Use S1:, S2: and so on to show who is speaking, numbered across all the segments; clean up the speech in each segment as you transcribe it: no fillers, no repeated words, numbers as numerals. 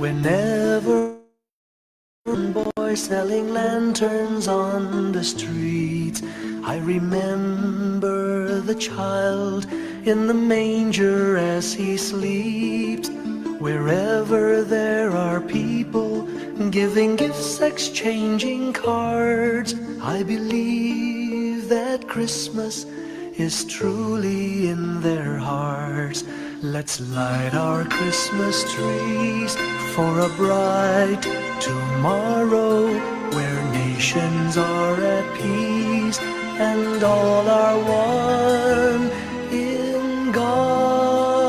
S1: Whenever boys selling lanterns on the streets, I remember the child in the manger as he sleeps. Wherever there are people giving gifts, exchanging cards, I believe that Christmas is truly in their hearts. Let's light our Christmas trees for a bright tomorrow, where nations are at peace and all are one in God.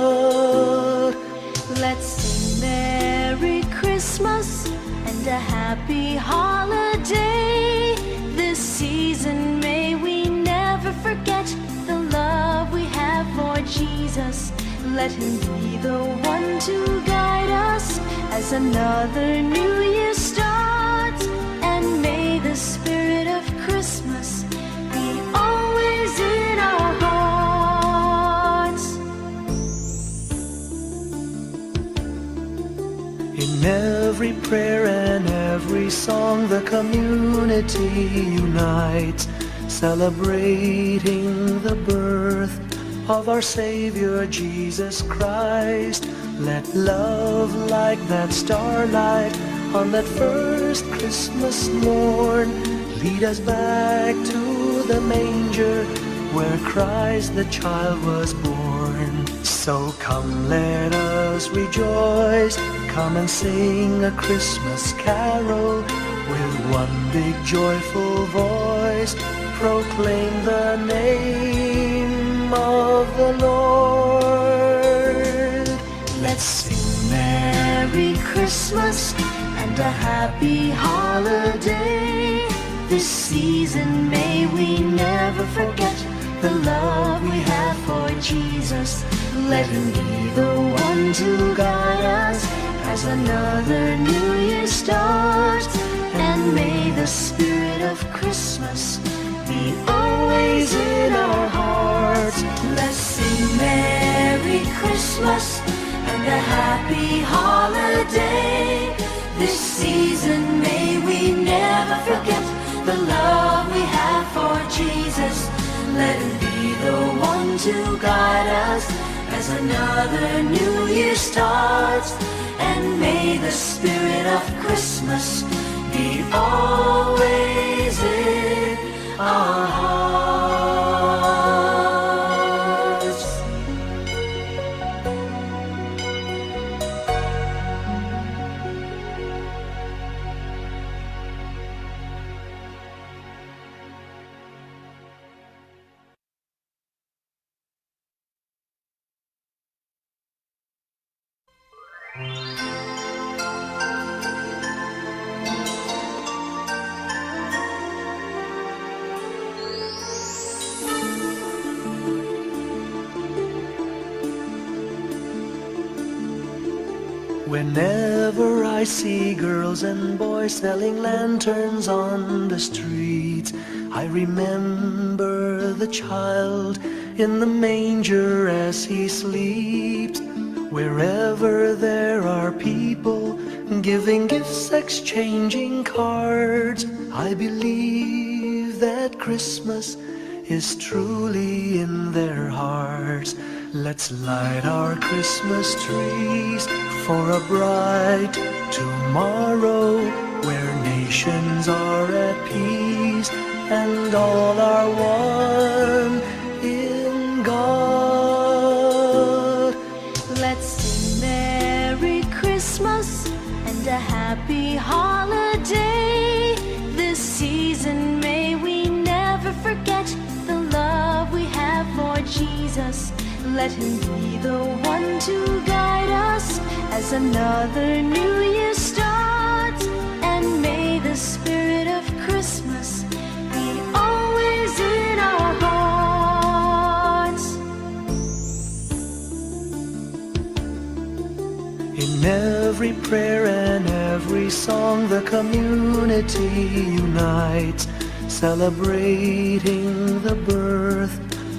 S2: Let's sing Merry Christmas and a happy holiday. This season may we never forget the love we have for Jesus. Let him be the one to guide us as another new year starts. And may the spirit of Christmas be always in our hearts.
S1: In every prayer and every song, the community unites, celebrating the birth of our Savior Jesus Christ. Let love like that starlight on that first Christmas morn lead us back to the manger where Christ the child was born. So come, let us rejoice, come and sing a Christmas carol with one big joyful voice. Proclaim the name of the Lord.
S2: Let's sing Merry Christmas and a happy holiday. This season may we never forget the love we have for Jesus. Let him be the one to guide us as another new year starts. And may the spirit of Christmas be always in our hearts. Let's sing Merry Christmas and a happy holiday. This season may we never forget the love we have for Jesus. Let him be the one to guide us as another new year starts. And may the spirit of Christmas be always in our hearts.
S1: Whenever I see girls and boys selling lanterns on the streets, I remember the child in the manger as he sleeps. Wherever there are people giving gifts, exchanging cards, I believe that Christmas is truly in their hearts. Let's light our Christmas trees for a bright tomorrow, where nations are at peace and all are one in God.
S2: Let's sing Merry Christmas and a happy holiday. This season may we never forget the love we have for Jesus. Let him be the one to guide us as another new year starts. And may the spirit of Christmas be always in our hearts.
S1: In every prayer and every song, the community unites, celebrating the birth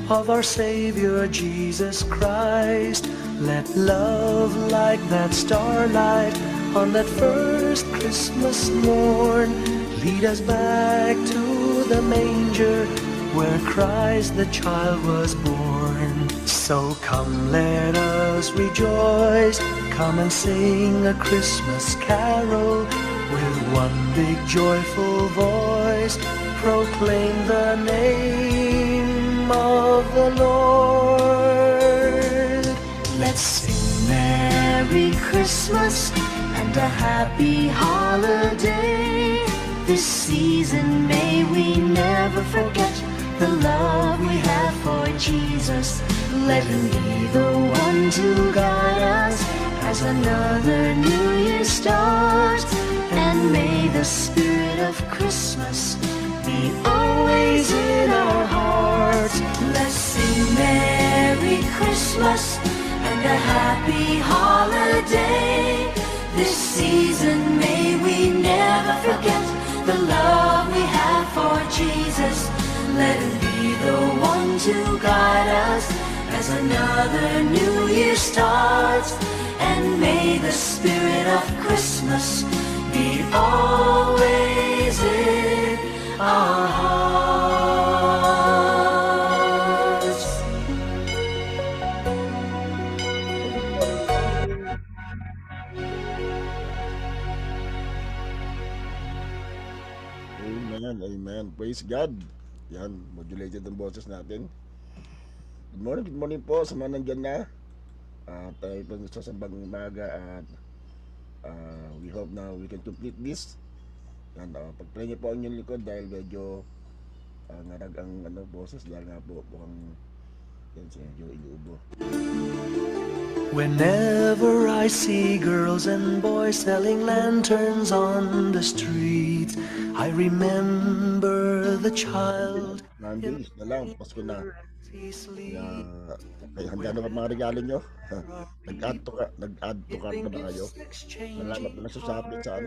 S1: of our Savior Jesus Christ. Let love like that starlight on that first Christmas morn. Lead us back to the manger where Christ the child was born. So come, let us rejoice, come and sing a Christmas carol. With one big joyful voice, proclaim the name of the Lord.
S2: Let's sing Merry Christmas and a Happy Holiday. This season may we never forget the love we have for Jesus. Let Him be the one to guide us as another New Year starts. And may the spirit of Christmas be always in our hearts. Let's sing Merry Christmas and a Happy Holiday. This season may we never forget the love we have for Jesus. Let Him be the one to guide us as another New Year starts. And may the spirit of Christmas be always in our hearts.
S3: Amen, amen. Praise God. Yan, modulated ang boses natin. Good morning po sa mga nandyan na. Tayo po sa sambang umaga at we hope now we can complete this. Yan, pag-pray niyo po ang inyong likod dahil medyo ngarag ang boses dahil nga po mukhang yan siya medyo inuubo.
S1: Whenever I see girls and boys selling lanterns on the streets, I remember the child.
S3: Monday na lang, Pasko na. Kaya handa na mga regalo nyo. Nag-add to cart na ba kayo? Nalaman ko na sa Shopee sa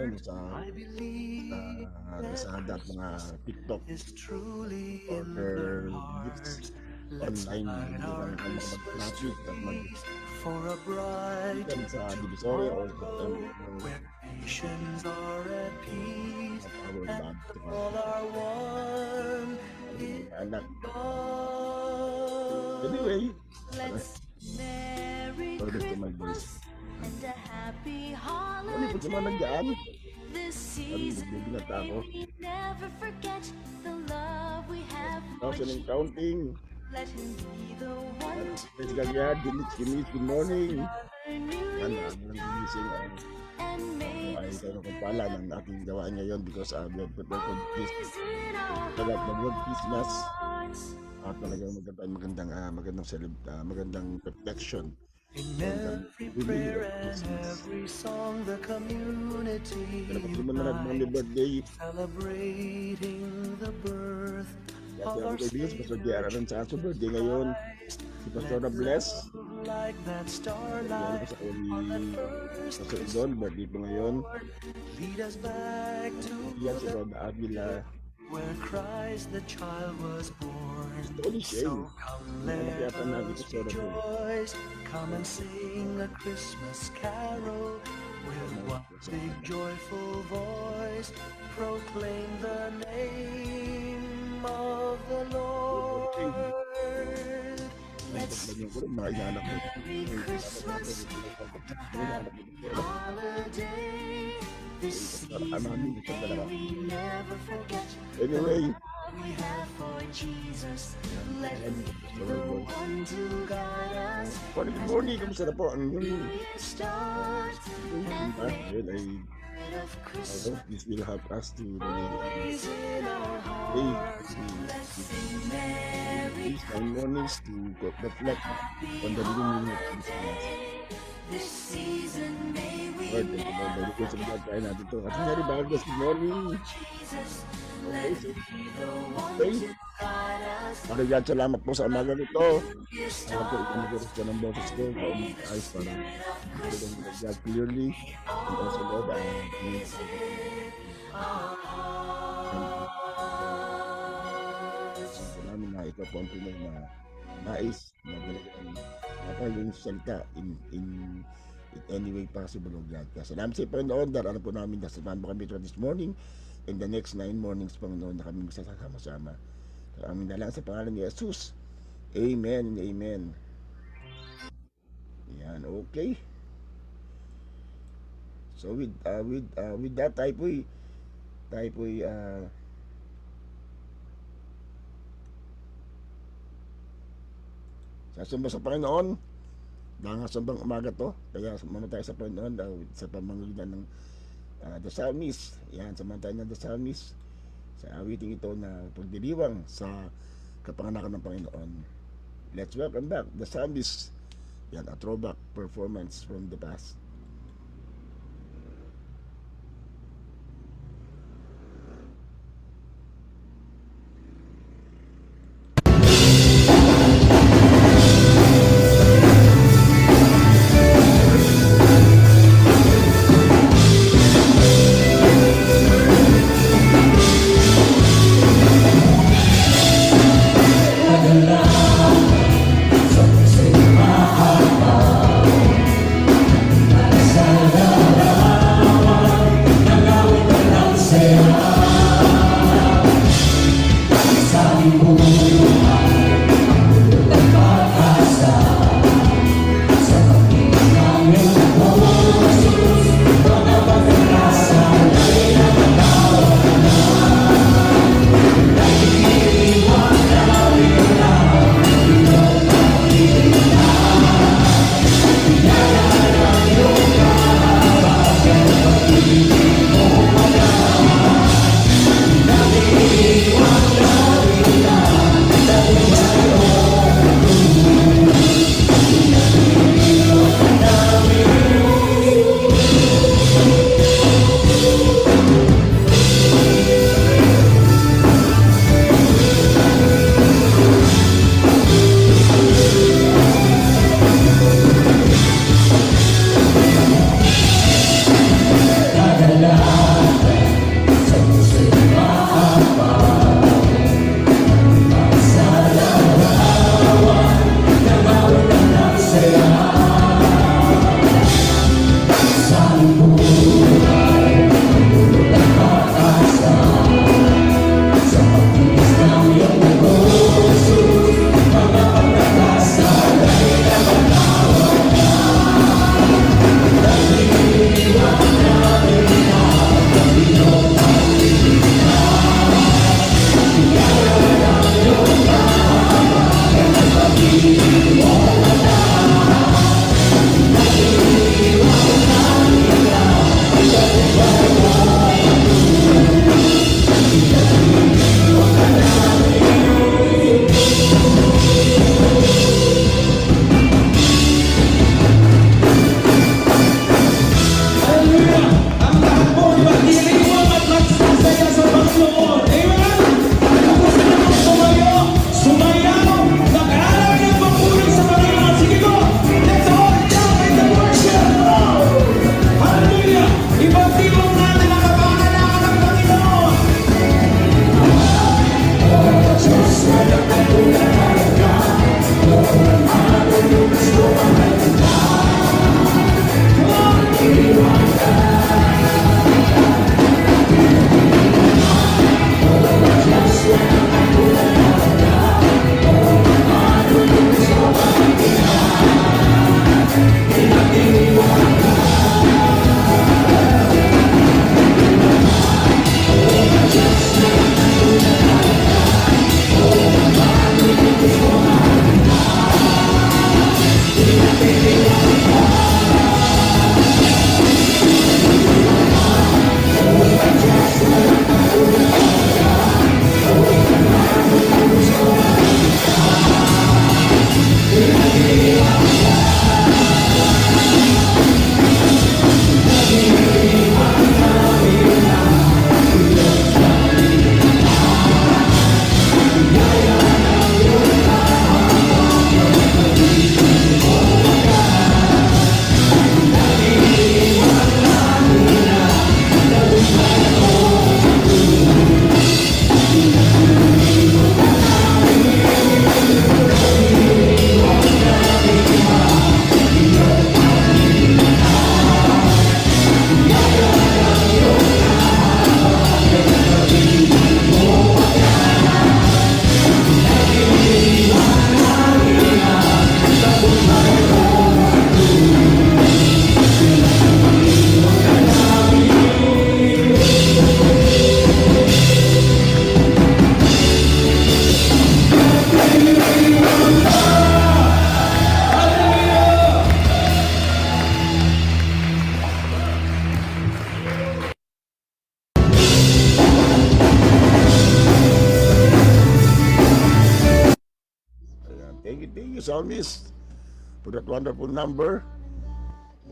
S3: sa dat mga TikTok order gifts online. Hindi ka na mag-traffic at mag-ikan sa Divisoria or
S1: Where nations are at peace
S3: our bad to
S1: all are one in
S3: anak.
S1: God.
S3: Anyway,
S2: Let's Merry
S3: sorry to my voice.
S2: Christmas and a Happy
S3: Ano po naman
S2: Holiday.
S3: nagdaan?
S2: This season
S3: Nagbibinata ako.
S2: may we never forget the love we have for
S3: Thousand and
S2: Jesus.
S3: counting.
S2: Let Him be the one to
S3: Praise God, yeah. Good morning.
S2: another New
S3: Yan,
S2: Year
S3: ang gigising ang
S2: and may
S3: ay tayo kung pala ng aking gawain ngayon because we have prepared for this
S2: is in our
S3: mag-work Christmas
S2: hearts.
S3: at talagang magandang perfection.
S1: In every prayer and every song, the community
S3: Kaya pag lumanarag mga birthday,
S1: celebrating the birth
S3: kaya
S1: of
S3: ang
S1: our
S3: kaibigan, Pastor
S1: Savior
S3: J.R. sa aso birthday ngayon, si Pastor na Bless,
S1: like that
S3: yan
S1: starlight
S3: ko sa
S1: on that
S3: uli,
S1: first
S3: Pastor
S1: Christmas.
S3: Idol, birthday po ngayon,
S1: Lead us back to
S3: yan si
S1: the
S3: Roda Avila,
S1: where Christ the child was born.
S3: Tony Shane,
S1: So come, let
S3: nakiyatan natin
S1: us
S3: sa Pastor Roda.
S1: rejoice, come and sing a Christmas carol with one big joyful voice. Proclaim the name of the Lord.
S2: Let's
S3: Lagyan ko rin mga inanak ko.
S2: Merry Christmas, holiday. This season may we never forget the
S3: Anyway,
S2: love we have for Jesus. Let Him be the one to guide us.
S3: good morning, kamusta na po ang
S2: New
S3: inyong
S2: Year starts and the
S3: yun ay
S2: spirit of
S3: I
S2: Christmas
S3: hope this will help us to really
S2: is in our
S3: hey,
S2: hearts. Let's sing Merry
S3: use my mornings to reflect on the living meaning of Christmas.
S2: This season may we
S3: Lord, thank you Lord. Dahil ko sa mga kain natin ito. At nangyari ba? Good morning.
S2: Jesus, let Him be the one
S3: Okay.
S2: to guide us.
S3: Maraming salamat po sa umaga nito.
S2: Year
S3: Ako po ikanagaros ko ng boses ko. Ayos para mag-God clearly. And also Lord, namin na ikaw po ang tunay na nais na talagang yung salita in in any way possible, O God. Kaya salamat sa Panginoon, dahil alam po namin na sumama kami this morning and the next 9 mornings, Panginoon, na kami magsasama-sama. Kaya aming dalang sa pangalan ni Jesus. Amen and amen. Yan, okay. So with that, tayo po'y sasamba sa Panginoon dahil sambang umaga to, kaya mamatay sa Panginoon sa pamamagitan ng the psalmist. Yan, samantayan ng the psalmist sa awiting ito na pagdiriwang sa kapanganakan ng Panginoon. Let's welcome back the psalmist. Yan, a throwback performance from the past. Thank you, Psalmist, for that wonderful number.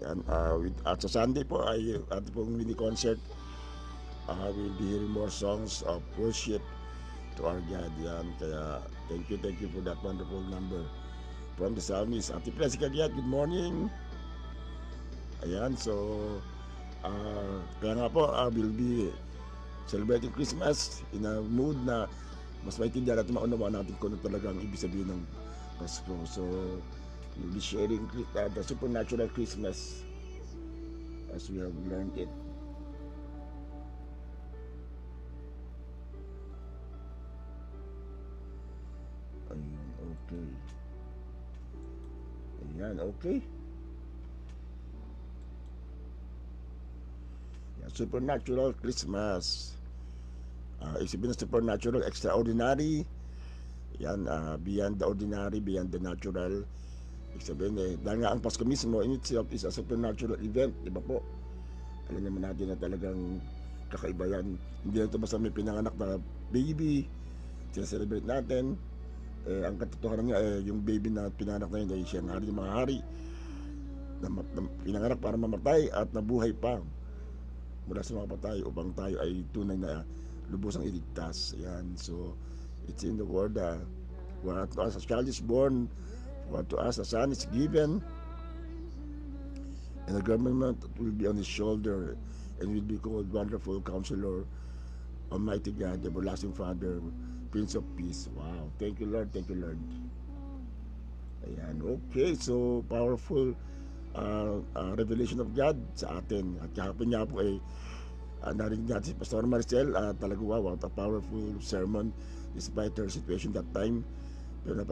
S3: Yan, at sa Sunday po ay ating pong mini concert. We'll be hearing more songs of worship to our God. Yan, kaya thank you for that wonderful number from the Psalmist. Ate Presica Giat, good morning. Ayan, so kaya nga po, we'll be celebrating Christmas in a mood na mas maintindihan at maunawaan natin kung ano talaga ang ibig sabihin ng Pasko. So we'll be sharing the supernatural Christmas as we have learned it. Ayun, okay. Ayan, okay. Yeah, supernatural Christmas. Isipin na supernatural, extraordinary. Yan, beyond the ordinary, beyond the natural. Ibig sabihin dahil nga ang Pasko mismo in itself is a supernatural event, di ba po? Alam naman natin na talagang kakaiba yan. Hindi na ito basta may pinanganak na baby, sinaselebrate natin. Ang katotohanan nga, yung baby na pinanganak na yun ay siya ng hari ng mga hari, na pinanganak para mamatay at nabuhay pa mula sa mga patay upang tayo ay tunay na lubusang iligtas. Yan, so it's in the word, for to us a child is born, for to us a son is given, and the government will be on his shoulder, and will be called Wonderful Counselor, Almighty God, Everlasting Father, Prince of Peace. Wow, thank you Lord, thank you Lord. Ayan, okay, so powerful revelation of God sa atin. At kahapon nga po narinig natin si Pastor Marcel, talaga wow, what a powerful sermon despite her situation that time. Pero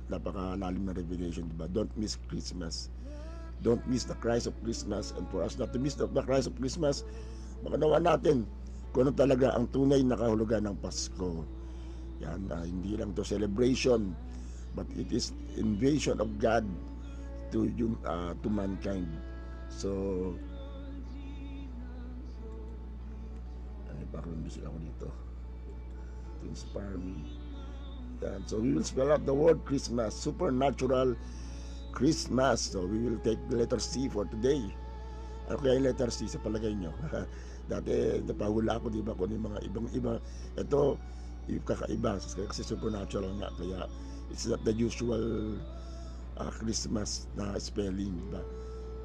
S3: napakalalim na revelation, diba? Don't miss Christmas. Don't miss the Christ of Christmas. And for us not to miss the Christ of Christmas, makanawa natin kung ano talaga ang tunay na kahulugan ng Pasko. Yan, hindi lang to celebration, but it is invasion of God to mankind. So background music ako dito to inspire me. And so we will spell out the word Christmas, supernatural Christmas. So we will take the letter C for today. Ano kaya yung letter C sa palagay nyo? Dati napahula ako, di ba, kung yung mga ibang-iba. Ito yung kakaiba kasi supernatural nga, kaya it's not the usual Christmas na spelling, diba?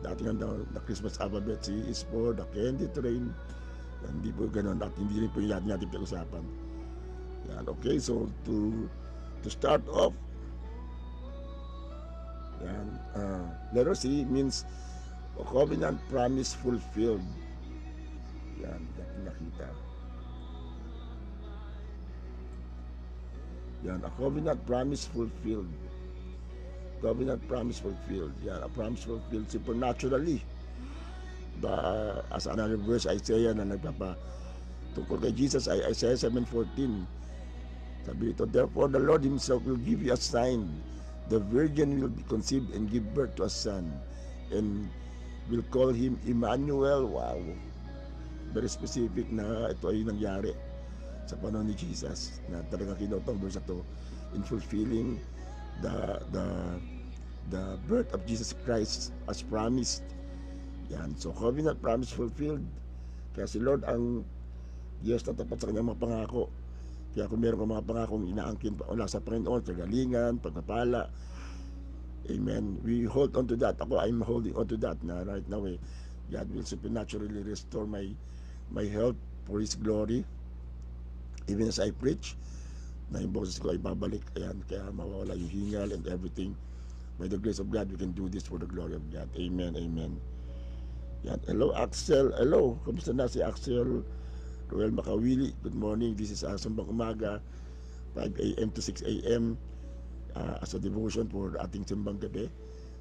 S3: Dati nga na Christmas alphabet, C is for the candy train. Hindi po ganun at hindi rin po yung natin pag-usapan. Yan, okay, so to start off, yan, letter C means a covenant promise fulfilled. Yan, nakita. Yan, a covenant promise fulfilled. Covenant promise fulfilled. Yan, a promise fulfilled supernaturally. As another verse, Isaiah na tungkol kay Jesus, ay Isaiah 7:14. Sabi ito, therefore the Lord himself will give you a sign. The virgin will be conceived and give birth to a son, and will call him Emmanuel. Wow, very specific na ito ay nangyari sa panahon ni Jesus, na talagang kinotong verse ito in fulfilling the birth of Jesus Christ as promised. Yan, so covenant promise fulfilled. Kaya si Lord ang Diyos na tapat sa kanyang mga pangako. Kaya kung meron kang mga pangakong inaangkin mula sa Panginoon, kagalingan, pagpapala, amen, we hold on to that. Ako, I'm holding on to that na right now God will supernaturally restore my health for His glory. Even as I preach, na yung boses ko ay babalik. Ayan, kaya mawawala yung hingal and everything. By the grace of God, we can do this for the glory of God. Amen, amen. Yan. Hello Axel, hello, kamusta na si Axel Roel Makawili? Good morning, this is Sumbang Umaga, 5 a.m. to 6 a.m. As a devotion for ating simbang gabi.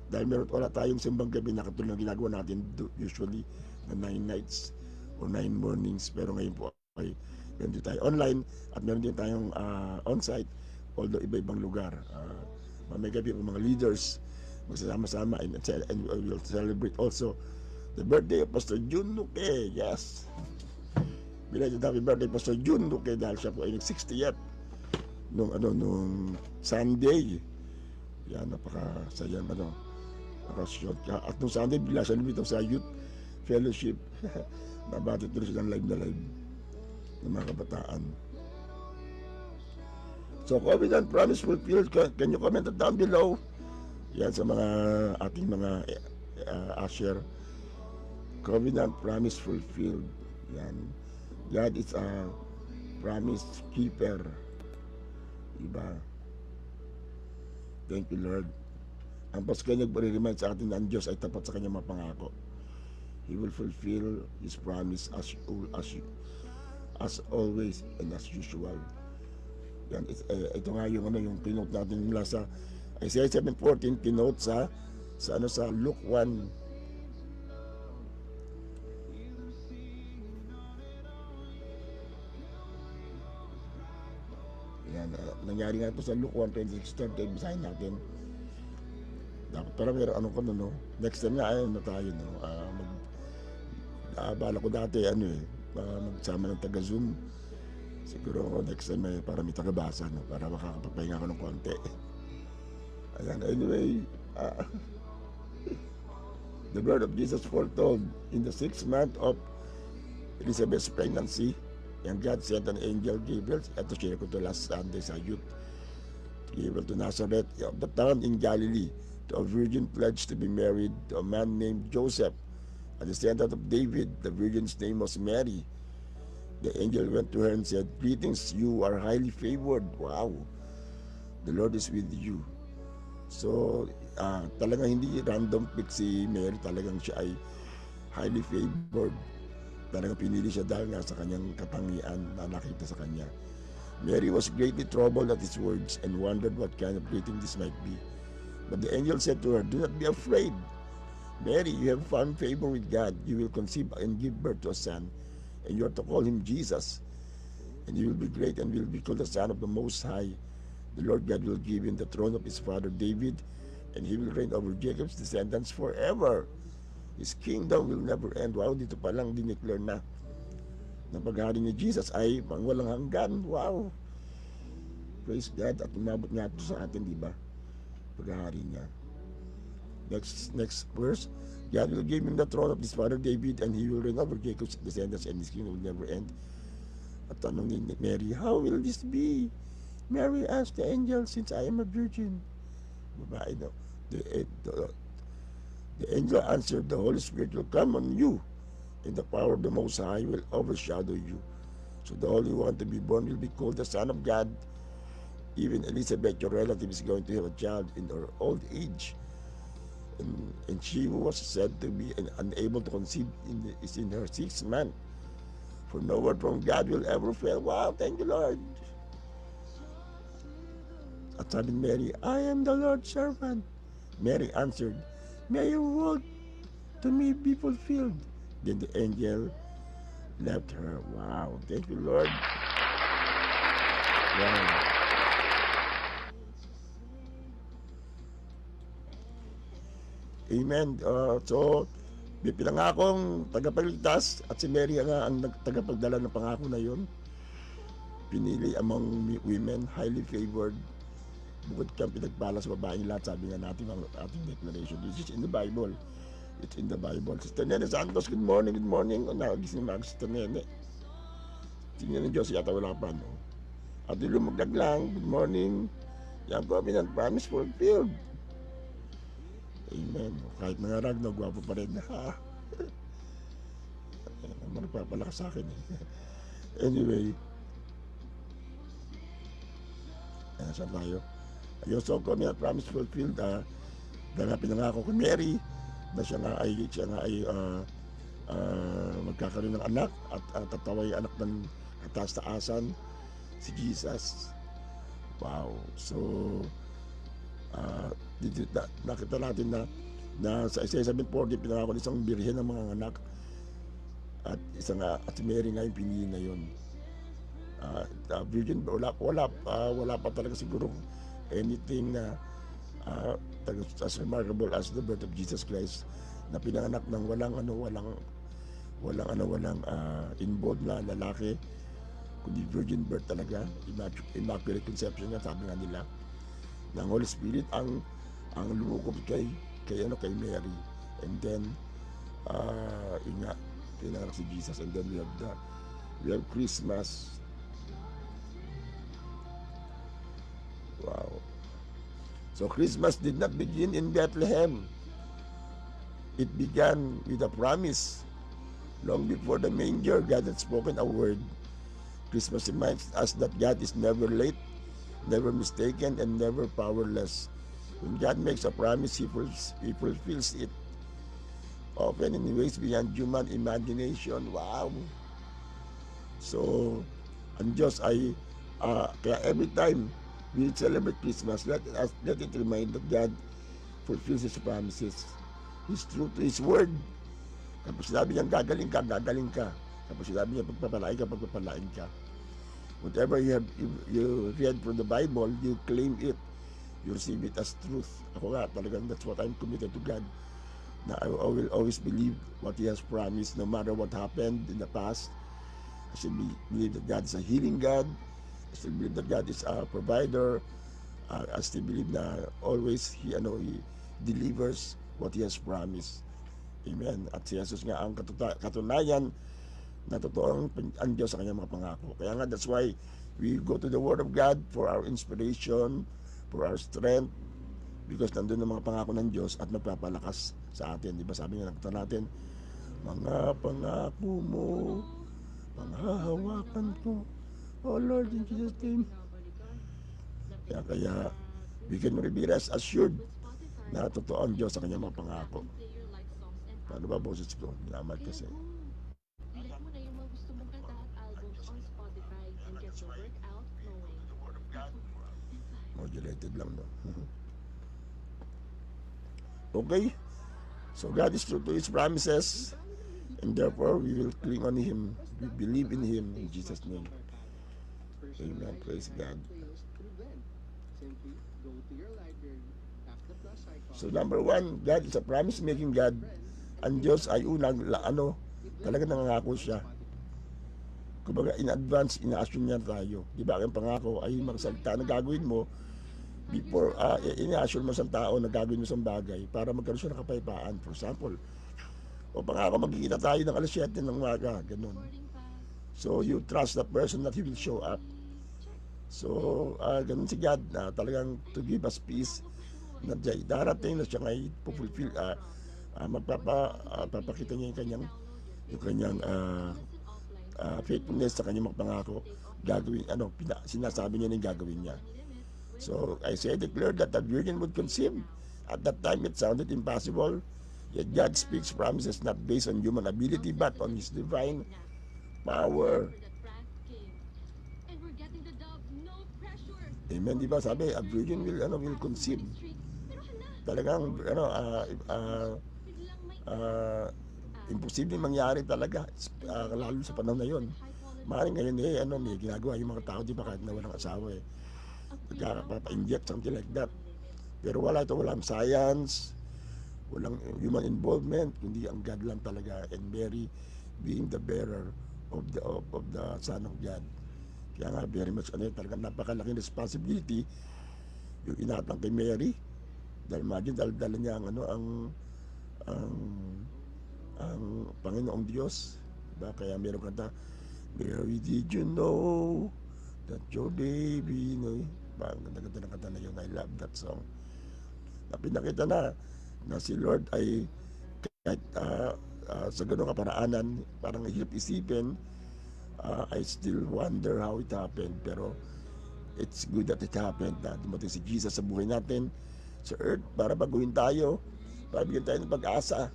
S3: Dahil meron wala tayong simbang gabi na katulad ng ginagawa natin usually na 9 nights or 9 mornings, pero ngayon po ay meron din tayo online at meron din tayong on-site, although iba-ibang lugar. Mamaya gabi po mga leaders magsasama-sama and we will celebrate also the birthday of Pastor Jun Duque. Yes, belated happy birthday Pastor Jun Duque, dahil siya po ay nag-60th nung Sunday. Yan, napakasayang nakashot ka. At nung Sunday, bigla siya lumitaw sa youth fellowship. Nabati tuloy silang live na live ng mga kabataan. So, covenant promise fulfilled. Can you comment it down below? Yan sa mga ating mga usher. Covenant promise fulfilled. Yan. God is a promise keeper. Diba? Thank you, Lord. Ang Pasko nagpare-remind sa atin na ang Diyos ay tapat sa kanyang mga pangako. He will fulfill His promise as always and as usual. Yan, ito nga yung kinote natin mula sa Isaiah 7:14, kinote sa Luke 1. Yan, nangyari nga ito sa Luke 1:26-30, basahin natin. Dapat parang meron next time nga tayo, bala ko dati magsama ng taga-Zoom. Siguro next time para may taga-basa, para makakapagpahinga ko ng konti. Ayan, anyway, the birth of Jesus foretold in the 6th month of Elizabeth's pregnancy, and God sent an angel Gabriel. Ito share ko to last Sunday sa youth. Gabriel to Nazareth of the town in Galilee, to a virgin pledged to be married to a man named Joseph, a descendant of David. The virgin's name was Mary. The angel went to her and said, "Greetings, you are highly favored." Wow! The Lord is with you. So, talagang hindi random pick si Mary. Talagang siya ay highly favored. Talagang pinili siya dahil nga sa kanyang katangian na nakita sa kanya. Mary was greatly troubled at his words and wondered what kind of greeting this might be. But the angel said to her, "Do not be afraid. Mary, you have found favor with God. You will conceive and give birth to a son, and you are to call him Jesus. And he will be great and will be called the Son of the Most High. The Lord God will give him the throne of his father David, and he will reign over Jacob's descendants forever. His kingdom will never end." Wow, dito pa lang dineclare na paghari ni Jesus ay pangwalang hanggan. Wow! Praise God. At umabot nga ito sa atin, di ba? Paghari niya. Next verse. God will give him the throne of his father David, and he will reign over Jacob's descendants, and his kingdom will never end. At tanong ni Mary, "How will this be?" Mary asked the angel, "Since I am a virgin." Babae daw. The angel answered, "The Holy Spirit will come on you, and the power of the Most High will overshadow you. So the Holy One to be born will be called the Son of God. Even Elizabeth, your relative, is going to have a child in her old age. And she who was said to be unable to conceive is in her 6th month. For no word from God will ever fail." Wow, thank you, Lord. At sabi ni Mary, "I am the Lord's servant." Mary answered, "May your word to me be fulfilled." Then the angel left her. Wow, thank you, Lord. Wow. Amen. So, may pinangakong tagapagligtas at si Mary nga ang tagapagdala ng pangako na yon. Pinili among women, highly favored. Bukod kang pinagpala sa babaeng lahat, sabi nga natin ang ating declaration. This is in the Bible. It's in the Bible. Sister Nene Santos, good morning, good morning. Nagising na Sister Nene. Tingnan ng Diyos, yata wala pa, no? At lumagdag lang, good morning. Yan po, covenant promise fulfilled. Amen. Kahit nangarag na, gwapo pa rin. Nagpapalakas sa akin. Anyway. Saan tayo? Ayun, so covenant promise fulfilled. Ganapin na nga ako kay Mary na siya nga ay magkakaroon ng anak at tataway anak ng taas-taasan, si Jesus. Wow. So, nakita natin na sa Isaiah 7:40 pinangako isang birhen ng mga anak at si Mary nga yung pinili na yun. Virgin, wala pa talaga siguro anything na as remarkable as the birth of Jesus Christ na pinanganak ng walang involved na lalaki, kundi virgin birth talaga, immaculate conception nga sabi nga nila ng Holy Spirit ang ang lumukop kay Mary. And then tinanganak si Jesus. And then we have Christmas. Wow. So Christmas did not begin in Bethlehem. It began with a promise. Long before the manger, God had spoken a word. Christmas reminds us that God is never late, never mistaken, and never powerless. When God makes a promise, He fulfills it, often in ways beyond human imagination. Wow! So, ang Diyos ay, kaya every time we celebrate Christmas, let it remind that God fulfills His promises. He's true to His word. Kapag sinabi niyang gagaling ka, gagaling ka. Kapag sinabi niya pagpapalain ka. Whatever you read from the Bible, you claim it. You receive it as truth. Ako nga, talagang that's what I'm committed to God. Na I will always believe what He has promised, no matter what happened in the past. I still believe that God is a healing God. I still believe that God is a provider. I still believe na always He delivers what He has promised. Amen. At si Jesus nga ang katunayan na totoong ang Diyos sa kanyang mga pangako. Kaya nga, that's why we go to the Word of God for our inspiration, for our strength, because nandun ang mga pangako ng Diyos at magpapalakas sa atin. Di ba sabi nga nakita natin, mga pangako mo, panghahawakan ko, oh Lord, in Jesus' name. Kaya we can be rest assured na totoo ang Diyos sa kanyang mga pangako. Paano ba boses ko? Nilamad kasi.
S4: Select mo na yung mga gusto mong kanta at albums on Spotify and get your workout flowing.
S3: Modulated lang, no? Okay? So God is true to His promises, and therefore we will cling on Him. We believe in Him in Jesus' name. Amen. Praise God. So number one, God is a promise-making God. Ang Diyos ay talaga nangangako siya. Kumbaga, in advance, ina-assume niya tayo. Di ba, ang pangako ay magsalita na gagawin mo before, ina-assume mo sa tao na gagawin mo sa bagay para magkaroon siya ng kapayapaan. For example, o pangako, magkikita tayo ng alas 7 ng umaga, ganun. So, you trust the person that He will show up. So, ganun si God na talagang to give us peace na darating na siya ngay pupulfill, magpapakita niya yung kanyang faithfulness sa kanyang mga pangako, gagawin, sinasabi niya na yung gagawin niya. So, Isaiah declared that the virgin would conceive. At that time, it sounded impossible. Yet God speaks promises not based on human ability, but on His divine power. Amen, di ba? Sabi, a virgin will conceive. Talagang, imposible mangyari talaga, lalo sa panahon na yun. Maaaring ngayon may ginagawa yung mga tao, di ba, kahit na walang asawa nagkakapa-inject, something like that. Pero walang science, walang human involvement, kundi ang God lang talaga, and Mary being the bearer of the Son of God. Kaya nga, very much talaga napakalaking responsibility yung inatang kay Mary. Dahil imagine, dala niya ang Panginoong Diyos. Diba? Kaya meron kanta, Mary, did you know that your baby, ang ganda-ganda ng kanta na yun. I love that song. Na pinakita na si Lord ay kahit sa ganung kaparaanan, parang hirap isipin, I still wonder how it happened, pero it's good that it happened, na dumating si Jesus sa buhay natin sa earth para baguhin tayo, para bigyan tayo ng pag-asa.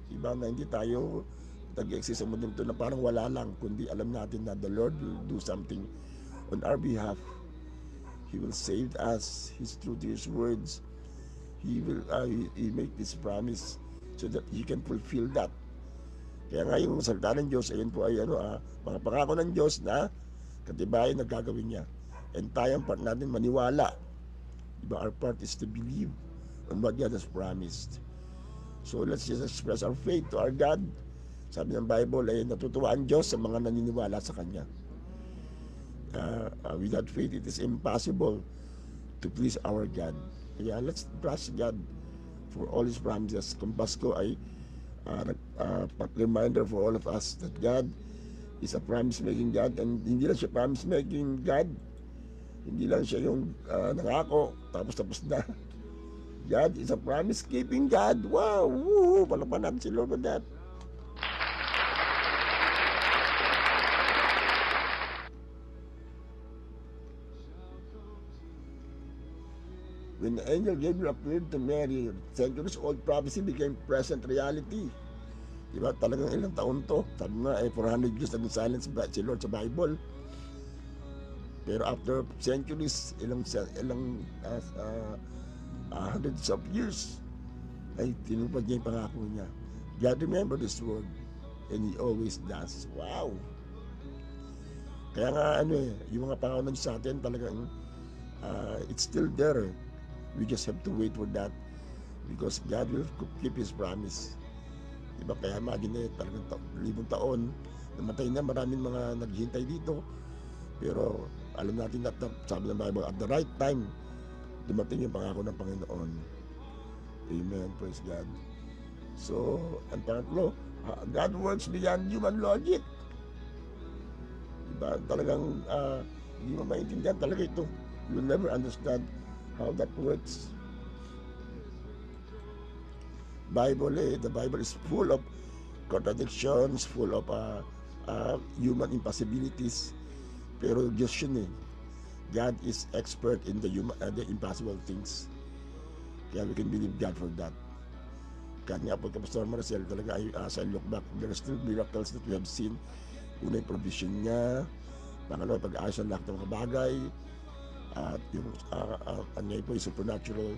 S3: Diba, na hindi tayo nag-exist sa mundo na parang wala lang, kundi alam natin na the Lord will do something on our behalf. He will save us. He's true to His words. He will He make this promise so that He can fulfill that. Kaya nga yung salita ng Diyos, ayun po ay mga pangako ng Diyos na katibayan na gagawin niya. And tayo, ang part natin maniwala. Diba, our part is to believe on what God has promised. So let's just express our faith to our God. Sabi ng Bible ay natutuwa ang Diyos sa mga naniniwala sa Kanya. Without faith, it is impossible to please our God. Kaya let's trust God for all His promises. Kung Pasko ay reminder for all of us that God is a promise-making God, and hindi lang siya promise-making God, hindi lang siya yung nangako, tapos na. God is a promise-keeping God. Wow! Woohoo! Palapan natin si Lord for that. When the angel Gabriel appeared to Mary, centuries-old prophecy became present reality. Diba? Talagang ilang taon to. Sabi nga, 400 years naging silence si Lord sa Bible. Pero after centuries, hundreds of years, ay tinupad niya yung pangako niya. God remembered His word, and He always does. Wow! Kaya nga, yung mga pangako na sa atin, talagang it's still there. We just have to wait for that because God will keep His promise. Diba? Kaya imagine talagang libong taon, namatay na, maraming mga naghihintay dito. Pero alam natin na sabi ng Bible, at the right time, dumating yung pangako ng Panginoon. Amen. Praise God. So, ang pangatlo, God works beyond human logic. Diba? Talagang hindi mo maintindihan talaga ito. You will never understand how that works. The Bible is full of contradictions, full of human impossibilities. Pero Diyos yun eh. God is expert in the impossible things. Kaya we can believe God for that. Kaya nga po, Pastor Marcel, talaga as I look back, there are still miracles that we have seen. Una yung provision niya, pangalawa, pag-aayos ang lahat ng mga bagay, at yung niya po yung supernatural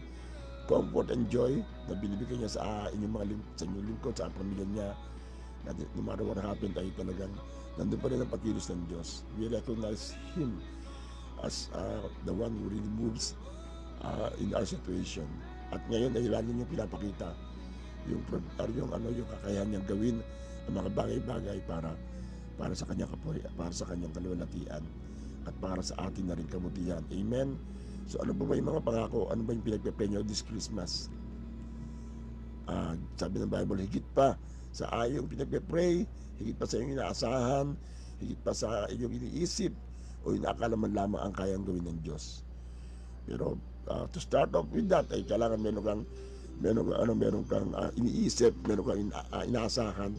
S3: comfort and joy na binibigay niya sa inyong lingkod, sa pamilya niya, na no matter what happened ay talagang nandun pa rin ang pagkilos ng Diyos. We recognize Him as the one who really moves in our situation. At ngayon ay lalo niya pinapakita yung kakayahan niyang gawin ang mga bagay-bagay para sa kanyang para sa kanyang kaluwalhatian at para sa atin na rin kamutihan. Amen. So ano ba yung mga pangako? Ano ba yung pinagpe-pray nyo this Christmas? Sabi ng Bible, higit pa sa ayong pinagpe-pray, higit pa sa iyong inaasahan, higit pa sa iyong iniisip, o inaakala man lamang ang kayang gawin ng Diyos. Pero to start off with that, ay kailangan meron kang iniisip, meron kang inaasahan,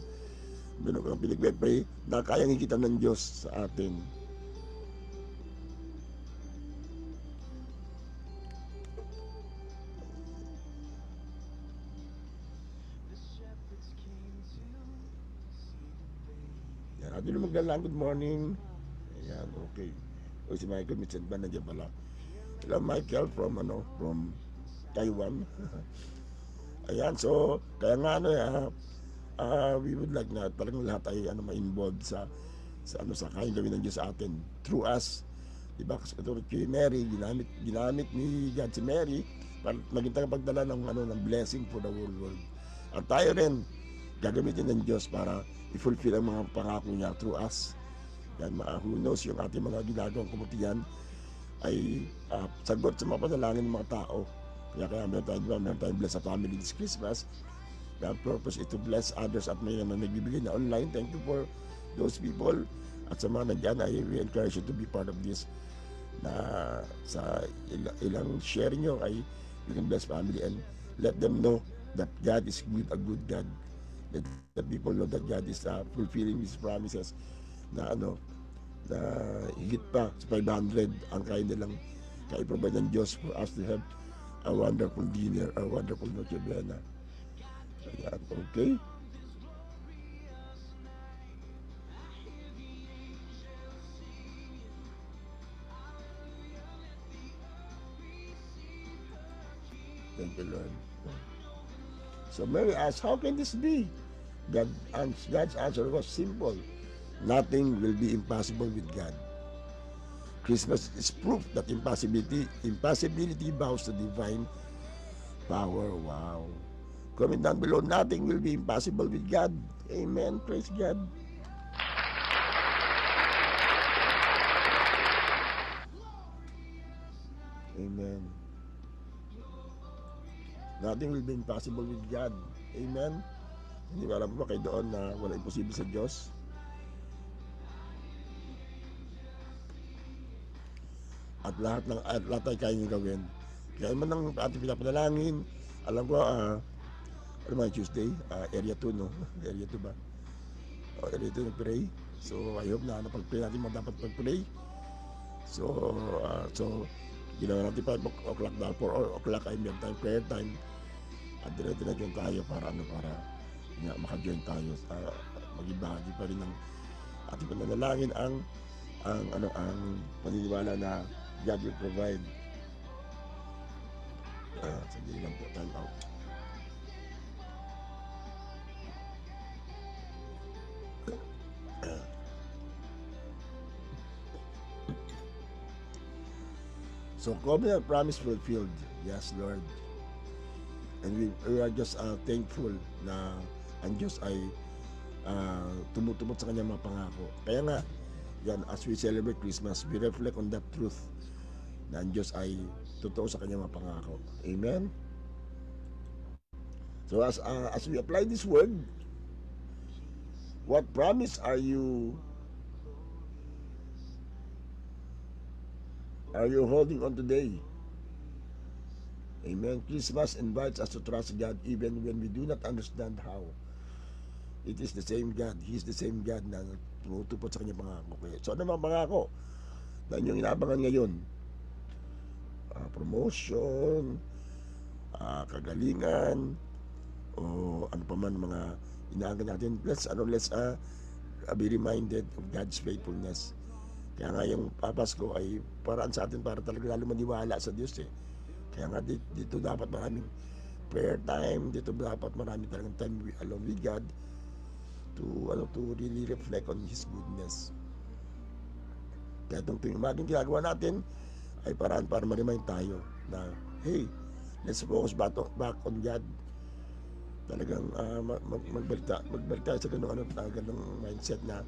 S3: meron kang pinagpe-pray na kayang higitan ng Diyos sa atin. Ate Lumagdalang, good morning. Ayan, okay. O si Michael, Mitchell ba nandiyan pala? Hello, Michael from Taiwan. Ayan, so kaya nga we would like na talagang lahat ay ma-involved sa kayang gawin ng Diyos sa atin through us. Diba? Kasi katulad kay Mary, ginamit ni God si Mary para maging tagapagdala ng blessing for the whole world. At tayo rin gagamitin ng Diyos para i-fulfill ang mga pangako niya through us. Yan, who knows, yung ating mga ginagawang kamutihan ay sagot sa mga panalangin ng mga tao. Kaya meron tayong bless sa family this Christmas. The purpose is to bless others at may naman nagbibigay na online. Thank you for those people. At sa mga nandiyan, we encourage you to be part of this. Na sa ilang share nyo ay you can bless family and let them know that God is good, a good God. Let the people know that God is fulfilling His promises na na higit pa sa 500 ang kaya nilang kaiprovide ng Diyos for us to have a wonderful dinner, a wonderful Noche Buena. Ayan, okay? Thank you, Lord. So Mary asked, how can this be? God's answer was simple. Nothing will be impossible with God. Christmas is proof that impossibility bows to divine power. Wow. Comment down below, nothing will be impossible with God. Amen. Praise God. Amen. Nothing will be impossible with God. Amen? Hindi ba alam mo ba kayo doon na wala imposible sa Diyos? At lahat ay kaya nyo gawin. Kaya man ang ating pinapanalangin, alam ko, ano ba, Tuesday, area 2, no? Area 2 ba? Area 2 nag-pray. So, I hope na napag-pray natin dapat pag-pray. So, ginawa natin 5 o'clock na, 4 o'clock ay meron tayong prayer time. At diretso na dyan tayo para maka-join tayo. Maging bahagi pa rin ng ating pananalangin ang paniniwala na God will provide. Sandali lang po, time out. So, covenant promise fulfilled. Yes, Lord. And we are just thankful na ang Diyos ay tumutupad sa kanyang mga pangako. Kaya nga, yan, as we celebrate Christmas, we reflect on that truth na ang Diyos ay totoo sa kanyang mga pangako. Amen? So, as we apply this word, what promise are you holding on today? Amen. Christmas invites us to trust God even when we do not understand how. It is the same God. He is the same God na tumutupad sa kanyang pangako. So ano mga pangako na inyong inaabangan ngayon? Promotion, kagalingan, o ano pa man mga inaabangan natin. Let's be reminded of God's faithfulness. Kaya nga yung Pasko ay paraan sa atin para talaga lalo maniwala sa Diyos eh. Kaya nga dito dapat maraming prayer time, dito dapat maraming talagang time alone with God to really reflect on His goodness. Kaya itong umagang ginagawa natin ay paraan para ma-remind tayo na hey, let's focus back on God. Talagang magbalik tayo sa ganung mindset na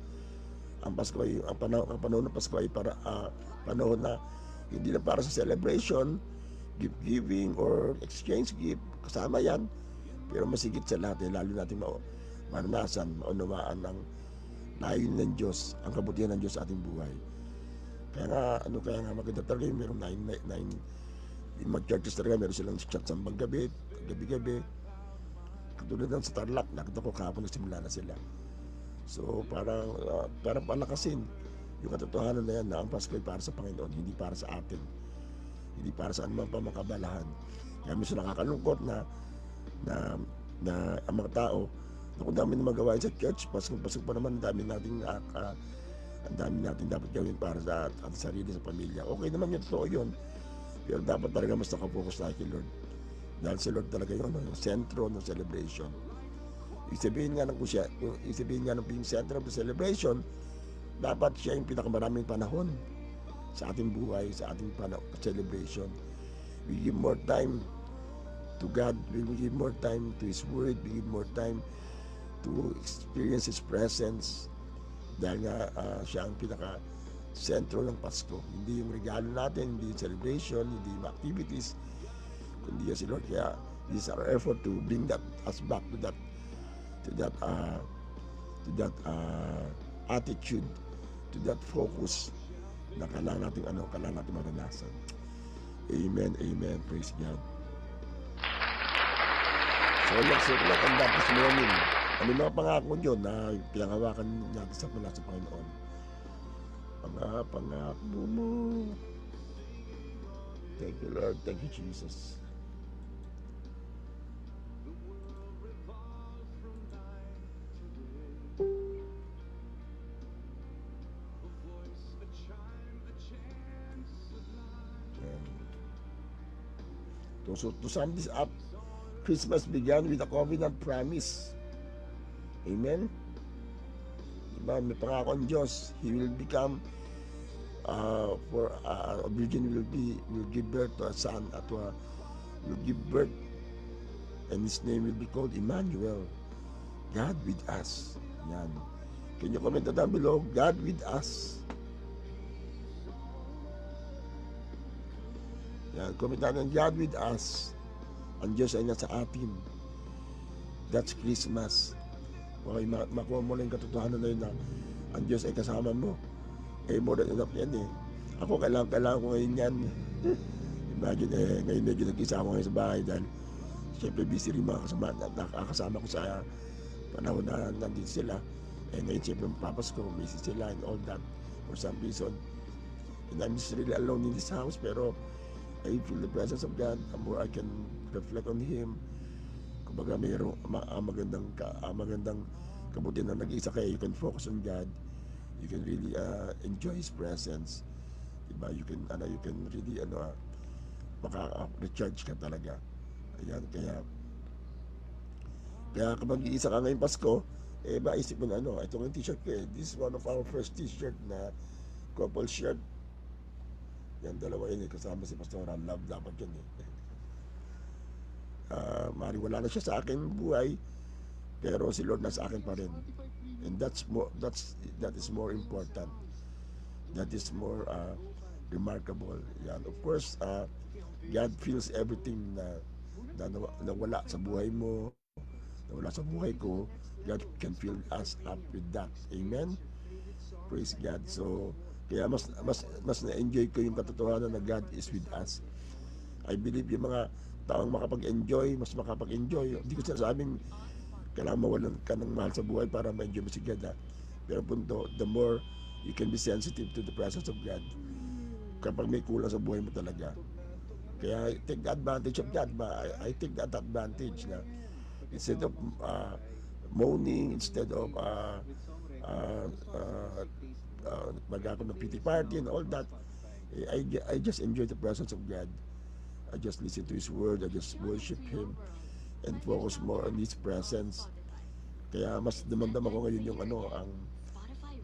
S3: ang Pasko ay ang panahon ng Pasko ay para panahon na hindi na para sa celebration, gift giving or exchange gift, kasama yan, pero masigit sa lahat lalo natin maranasan, maunawaan ang layunin ng Diyos, ang kabutihan ng Diyos sa ating buhay. Kaya nga maganda talaga yung meron 9 mag-churches talaga, meron silang church sambang gabi, gabi-gabi. Katulad ng sa Tarlac, nakita ko kahapon nagsimula na sila. So parang palakasin yung katotohanan na yan na ang Pasko ay para sa Panginoon, hindi para sa atin, hindi para sa anumang pamakabalahan. Kaya minsan nakakalungkot na ang mga tao na kung dami na magawa sa church, Pasko pa naman, ang dami natin dapat gawin para sa ating sarili, sa pamilya. Okay naman yung totoo yun, pero dapat talaga mas nakapokus tayo kay Lord, dahil si Lord talaga yun, yung sentro ng celebration. Isabihin nga ng being center of the celebration, dapat siya yung pinakamaraming panahon sa ating buhay, sa ating celebration. We give more time to God, we give more time to His Word, we give more time to experience His presence, dahil nga siya ang pinaka-sentro ng Pasko. Hindi yung regalo natin, hindi yung celebration, hindi yung activities, kundi si Lord. Kaya this is our effort to bring us back to that attitude, to that focus na kailangan natin maranasan. Amen, amen. Praise God. So let's reflect on that this morning. Ano mga pangako nyo na pinangawakan natin sa Panginoon? Pangako mo. Thank you, Lord. Thank you, Jesus. So to sum this up, Christmas began with a covenant promise. Amen? Diba? May pangako ang Diyos. He will become a virgin will give birth to a son, will give birth, and his name will be called Emmanuel, God with us. Yan. Can you comment down below? God with us. Yan, comment natin, God with us. Ang Diyos ay nasa atin. That's Christmas. Okay, makuha mo lang yung katotohanan na yun na ang Diyos ay kasama mo. Eh, more than enough yan eh. Ako, kailangan ko ngayon yan. Imagine, ngayon medyo nag-isa ako ngayon sa bahay dahil siyempre busy rin mga kasama, nakakasama ko sa panahon na nandito sila. Ngayon siyempre papasko, busy sila and all that for some reason. And I'm just really alone in this house, pero I feel the presence of God. The more I can reflect on Him. Kumbaga mayroong magandang kabuti na nag-iisa kayo. You can focus on God. You can really enjoy His presence. Diba? You can really maka-recharge ka talaga. Ayan, kaya kapag iisa ka ngayong Pasko, maisip mo na ito yung t-shirt ko eh. This is one of our first t-shirt na couple shirt. Yan, dalawa yun eh, kasama si Pastoral Love, dapat yun eh. Mari wala na siya sa akin buhay, pero si Lord nasa akin pa rin. And that is more important. That is more remarkable. Yan, of course, God feels everything na wala sa buhay mo, na wala sa buhay ko. God can fill us up with that. Amen? Praise God. So, kaya mas na-enjoy ko yung katotohanan na God is with us. I believe yung mga taong makapag-enjoy, mas makapag-enjoy. Hindi ko sinasabing kailangan mawalan ka ng mahal sa buhay para ma-enjoy mo si God. Pero punto, the more you can be sensitive to the presence of God, kapag may kulang sa buhay mo talaga. Kaya take advantage of that ba? I take that advantage na instead of moaning, instead of mag-ako ng pity party and all that, I just enjoy the presence of God. I just listen to His word, I just worship Him and focus more on His presence. Kaya mas damdam ako ngayon yung ang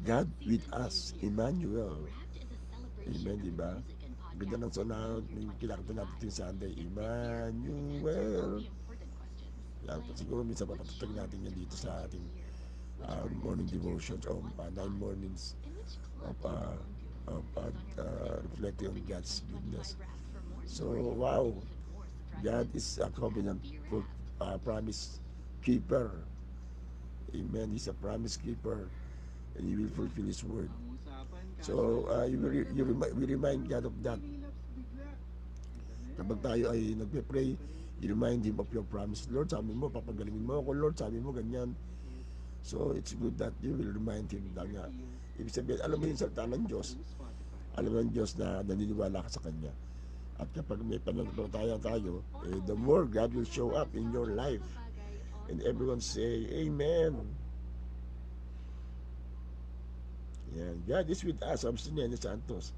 S3: God with us, Emmanuel. Amen, di ba? Ganda ng sonahod, kinakanta natin yung Sunday, Emmanuel. Yan, siguro minsan papatutag natin yan dito sa ating morning devotions o 9 mornings of reflecting on God's goodness. So, wow, God is a covenant promise keeper. Amen, He's a promise keeper and He will fulfill His word. So, we remind God of that. Kapag tayo ay nagpe-pray, you remind Him of your promise. Lord, sabi mo, papagalingin mo ako. Lord, sabi mo, ganyan. So, it's good that you will remind Him na nga. Ibig sabihin, alam mo yung salita ng Diyos. Alam mo ng Diyos na naniniwala ka sa Kanya. At kapag may pananampalataya tayo, the more God will show up in your life. And everyone say, Amen. Yan. God is with us. Sabi si Nene Santos,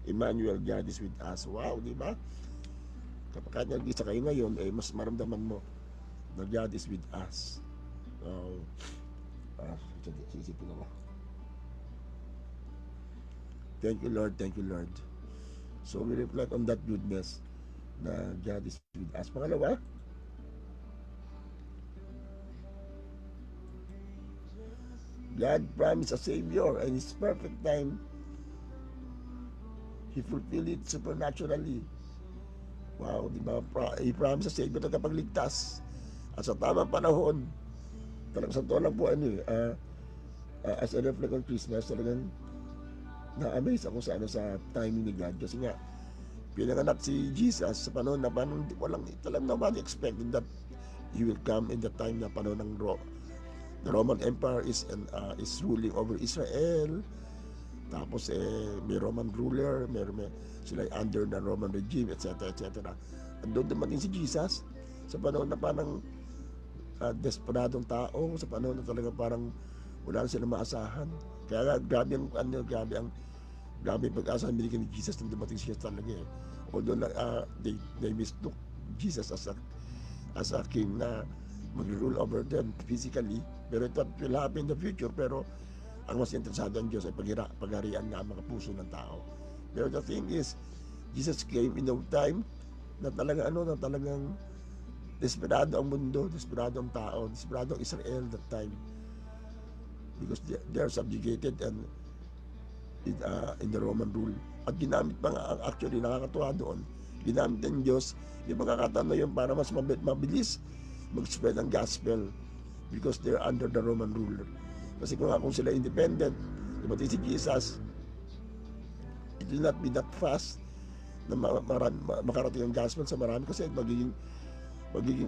S3: Emmanuel, God is with us. Wow, di ba? Kapag nag-isa kayo ngayon, mas maramdaman mo na God is with us. Sisipin ako. Thank you, Lord. Thank you, Lord. So we reflect on that goodness na God is with us. Pangalawa, God promised a Savior and His perfect time He fulfilled it supernaturally. Wow, di ba? He promised a Savior na kapag ligtas at sa tamang panahon. Talagang sa totoo lang po as I reflect on Christmas, talagang na-amaze ako sa timing ni God. Kasi nga, pinanganak si Jesus sa panahon na walang talagang nobody expected that He will come in the time na panahon ng the Roman Empire is ruling over Israel. Tapos may Roman ruler, may sila under the Roman regime, etc. etc. Andun dumating si Jesus sa panahon na parang desperadong tao, sa panahon na talaga parang wala na silang maasahan. Kaya grabe ang pag-asa na binigyan ni Jesus nung dumating siya talaga eh. Although they mistook Jesus as a king na mag-rule over them physically, pero it will happen in the future. Pero ang mas interesado ang Diyos ay pagharian nga ang mga puso ng tao. Pero the thing is, Jesus came in a time na talagang desperado ang mundo, desperado ang tao, desperado ang Israel that time, because they are subjugated and in the Roman rule. At ginamit pa nga, actually nakakatuwa doon, ginamit ng Diyos yung pagkakataon na yun para mas mabilis mag-spread ang gospel because they're under the Roman ruler. Kasi kung sila independent, dumating si Jesus, it will not be that fast na makarating ang gospel sa marami kasi magiging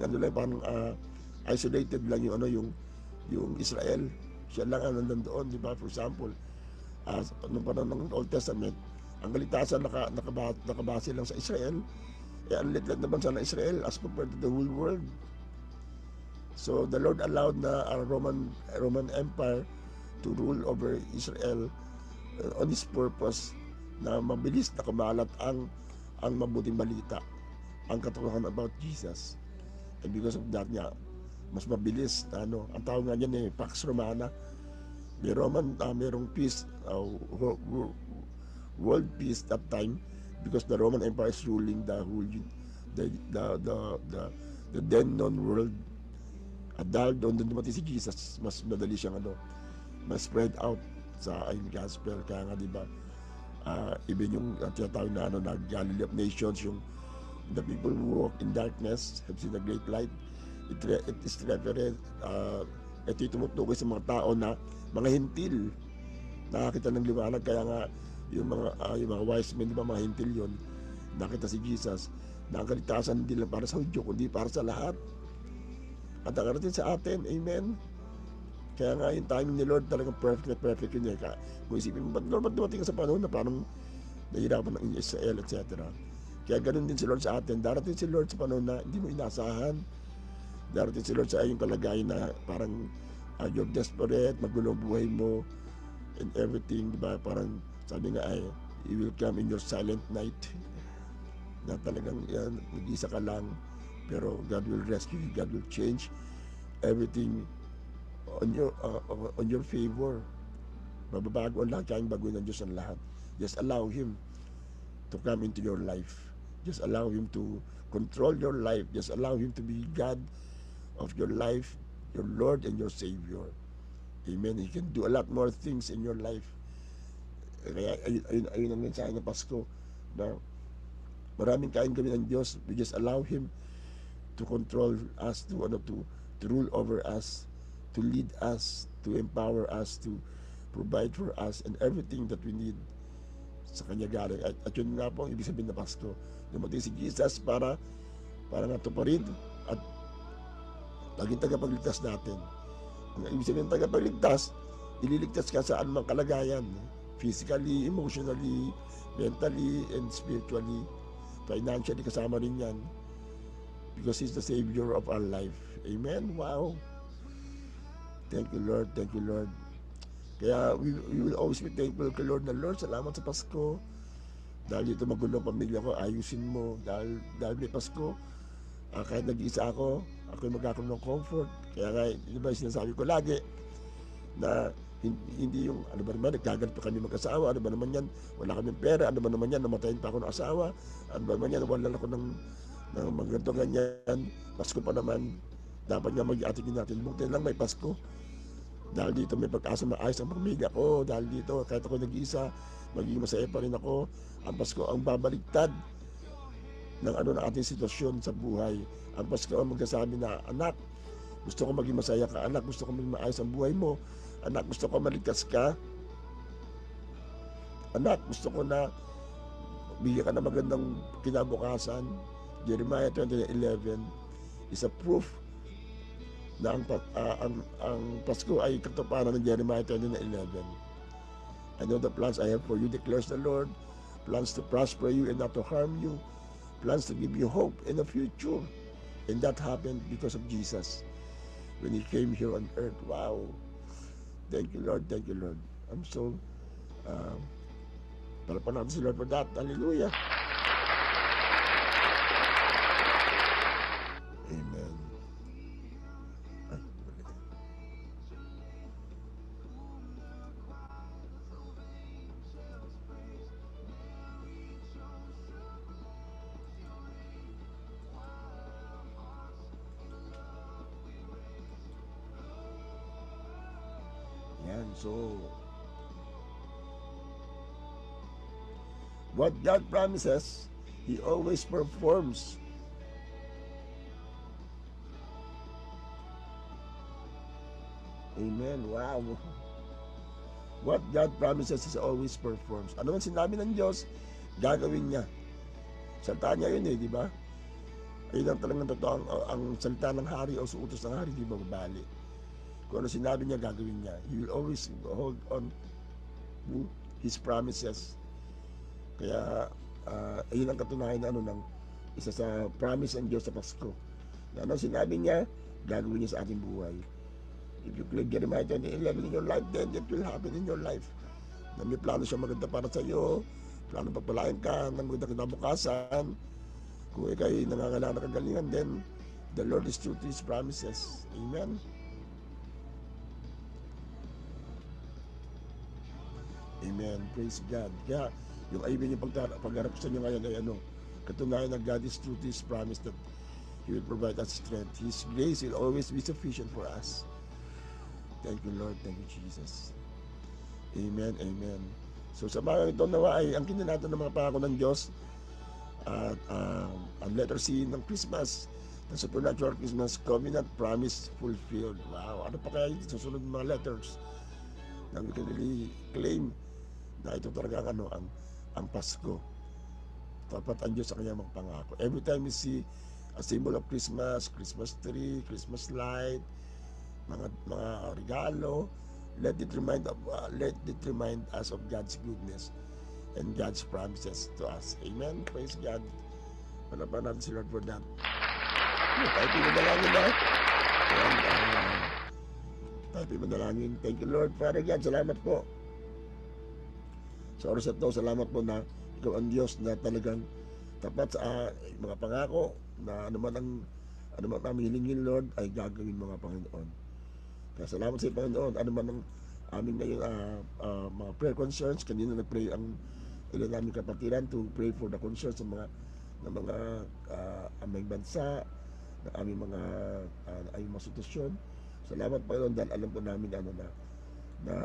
S3: ano lang, parang isolated lang yung yung Israel. Siya lang ang nandoon, di ba? For example, nung panahon ng Old Testament, ang kaligtasan nakabase lang sa Israel. Ang liit na bansa ng Israel as compared to the whole world. So the Lord allowed na ang Roman Empire to rule over Israel on His purpose na mabilis na kumalat ang mabuting balita, ang katotohanan about Jesus. And because of that nga, mas mabilis na ang tawag nga dyan Pax Romana. Mayroong peace, world peace that time because the Roman Empire is ruling the whole the then known world. At dahil doon dumating si Jesus, mas madali siyang mas spread out sa ayong gospel. Kaya nga, di ba, even yung tinatawag na Galilee of Nations, yung the people who walk in darkness have seen a great light. It is referred, ito yung tumutukoy sa mga tao na mga hintil, nakakita ng liwanag. Kaya nga, yung mga wise men, di ba, mga hintil yun, nakita si Jesus, na ang kaligtasan hindi lang para sa Hudyo, kundi para sa lahat. At nakarating sa atin, amen. Kaya nga yung timing ni Lord talagang perfect yun eh. Kung isipin mo, ba't dumating ka sa panahon na parang nahihirapan ng Israel, etc. Kaya ganun din si Lord sa atin. Darating si Lord sa panahon na hindi mo inasahan. Darating si Lord sa iyong kalagayan na parang you're desperate, magulo ang buhay mo, and everything, di ba? Parang sabi nga He will come in your silent night. Na talagang nag-isa ka lang, pero God will rescue you, God will change everything on your favor. Mababago ang lahat, kayang baguhin ng Diyos ang lahat. Just allow Him to come into your life. Just allow Him to control your life. Just allow Him to be God of your life, your Lord and your Savior. Amen. He can do a lot more things in your life. Kaya ayun ang mensahe ng Pasko, na maraming kayang gawin ng Diyos. We just allow Him to control us, to rule over us, to lead us, to empower us, to provide for us and everything that we need sa Kanya galing. At yun nga po ang ibig sabihin na Pasko. Dumating si Jesus para natuparin at laging tagapagligtas natin. Ang ibig sabihin ng tagapagligtas, ililigtas ka sa anumang kalagayan, physically, emotionally, mentally, and spiritually. Financially, kasama rin yan. Because He's the Savior of our life. Amen? Wow! Thank you, Lord. Thank you, Lord. Kaya we will always be thankful kay Lord na, Lord, salamat sa Pasko. Dahil dito magulo ang pamilya ko, ayusin mo. Dahil may Pasko, kahit nag-iisa ako'y magkakaroon ng comfort. Kaya nga, yun ba sinasabi ko lagi, na hindi yung, ano ba naman, nagkaganto kami mag-asawa, ano ba naman yan, wala kaming pera, ano ba naman yan, namatayin pa ako ng asawa, ano ba naman yan, wala ako ng magganto ganyan, Pasko pa naman, dapat nga mag-atingin natin, buti lang may Pasko. Dahil dito may pag-asa maayos ang pamilya ko, dahil dito kahit ako nag-iisa, magiging masaya pa rin ako. Ang Pasko ang babaliktad ng ating sitwasyon sa buhay. Ang Pasko ang magsasabi na, anak, gusto ko maging masaya ka, anak, gusto ko maging maayos ang buhay mo, anak, gusto ko maligtas ka, anak, gusto ko na bigyan ka na magandang kinabukasan. Jeremiah 20:11 is a proof na ang Pasko ay katuparan ng Jeremiah 20:11. I know the plans I have for you, declares the Lord, plans to prosper you and not to harm you, plans to give you hope in the future. And that happened because of Jesus when He came here on earth. Wow! Thank you, Lord. Thank you, Lord. I'm so palapan natin si Lord for that. Hallelujah! Amen. Ay, mali. Yan, so what God promises, He always performs. Amen. Wow. What God promises is always performs. Ano man sinabi ng Diyos, gagawin niya. Salita niya yun di ba? Ayun ang talagang totoo, ang salita ng hari o utos ng hari, di ba babali? Kung ano sinabi niya, gagawin niya. He will always hold on to His promises. Kaya, ayun ang katunayan ng isa sa promise ng Diyos sa Pasko. Na ano sinabi niya, gagawin niya sa ating buhay. If you claim Jeremiah 20:11 in your life, then it will happen in your life. Na may plano siya maganda para sa iyo, plano pagpalain ka ng magandang kinabukasan. Kung ikaw ay nangangailangan ng kagalingan, then the Lord is true to His promises. Amen? Amen. Praise God. Kaya, yung ayun yung pagharap sa inyo ngayon ay katunayan na God is true to His promise that He will provide us strength. His grace will always be sufficient for us. Thank you, Lord. Thank you, Jesus. Amen. Amen. So sa mga ito nawa ay ang kinanato ng mga pangako ng Diyos at ang letter C ng Christmas, the supernatural Christmas covenant promise fulfilled. Wow. Ano pa kaya yung susunod ng mga letters na we can really claim na ito talaga ang Pasko. Tapat ang Diyos sa kanyang mga pangako. Every time we see a symbol of Christmas, Christmas tree, Christmas light, mga regalo, let it remind us of God's goodness and God's promises to us. Amen. Praise God. Panapan natin si Lord for that. Tayo pinadalangin na. Tayo pinadalangin. Thank you, Lord. Father God, salamat po. Sa oras at ito, salamat po na ikaw ang Diyos na talagang tapat sa mga pangako na ano man aming hilingin, Lord, ay gagawin mga Panginoon. Kaya salamat sa Panginoon. Ano man ang aming ngayon mga prayer concerns, kanina nag-pray ang ilan naming kapatiran to pray for the concerns ng mga aming bansa, ng aming mga sitwasyon. Salamat Panginoon dahil alam po namin na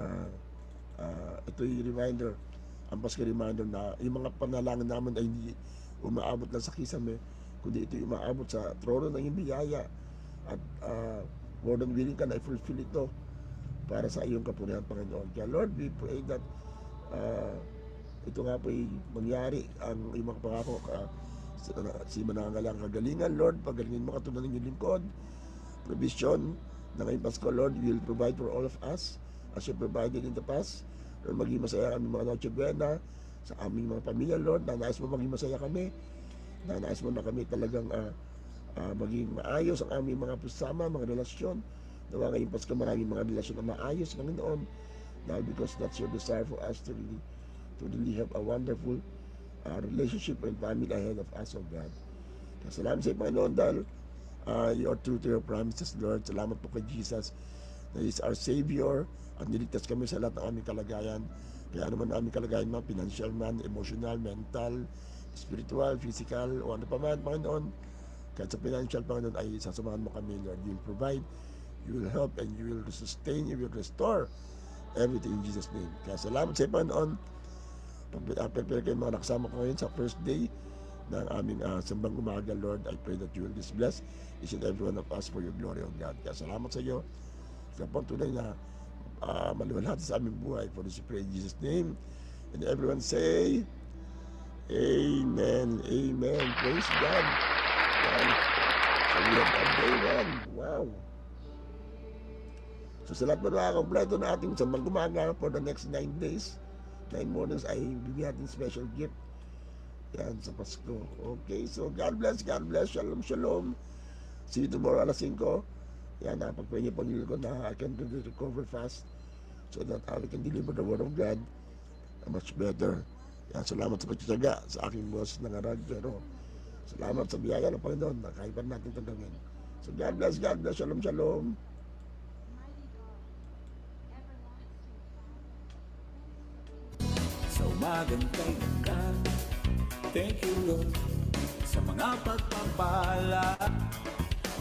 S3: ito'y reminder, ang Pasko reminder na yung mga panalangin namin ay hindi umaabot lang sa kisame, kundi ito'y umaabot sa trono ng iyong biyaya at more than willing ka na i-fulfill ito para sa iyong kapurihan, Panginoon. Kaya Lord, we pray that ito nga po ay mangyari ang iyong mga pangako si manangalang kagalingan, Lord, pagalingin mo katulad ng iyong lingkod, provision na ngayong Pasko, Lord, you will provide for all of us as you provided in the past. Lord, maging masaya kami mga Noche Buena sa aming mga pamilya, Lord, na nais mo maging masaya kami, na nais mo na kami talagang maging maayos ang aming mga pasama, mga relasyon. Nawa ngayong Pasko maraming mga relasyon na maayos, Panginoon, dahil because that's your desire for us to really have a wonderful relationship and family ahead of us, oh God. Kaya salamat sa iyo, Panginoon, dahil you are true to your promises, Lord. Salamat po kay Jesus na He is our Savior at niligtas kami sa lahat ng aming kalagayan. Kaya ano man aming kalagayan, mga financial man, emotional, mental, spiritual, physical, o ano pa man, Panginoon. Kahit sa financial, Panginoon, ay sasamahan mo kami, Lord. You will provide, you will help, and you will sustain, you will restore everything in Jesus' name. Kaya salamat sa iyo, Panginoon. Prepare kayo mga nakasama ko ngayon sa first day ng aming sambang umaga, Lord. I pray that you will bless each and every one of us for your glory, O God. Kaya salamat sa iyo. Kaya po tunay na maluwalhati sa aming buhay. For this we pray in Jesus' name. And everyone say, Amen. Amen. Praise God. So we have a day one. Wow. So sa lahat mo nakakakompleto na ating sambang umaga for the next 9 days, 9 mornings, ay bigyan natin special gift. Yan, sa Pasko. Okay, so God bless, God bless. Shalom, shalom. See you tomorrow alas 5. Yan, napagpray niyo Panginoon ko na I can recover fast so that I can deliver the word of God much better. Yan, salamat sa pagtitiyaga sa aking boss ng arag. Pero salamat sa biyaya ng Panginoon na kaya pa natin ito gawin. So God bless, shalom, shalom.
S5: Sa umagang kailangan, thank you Lord sa mga pagpapala.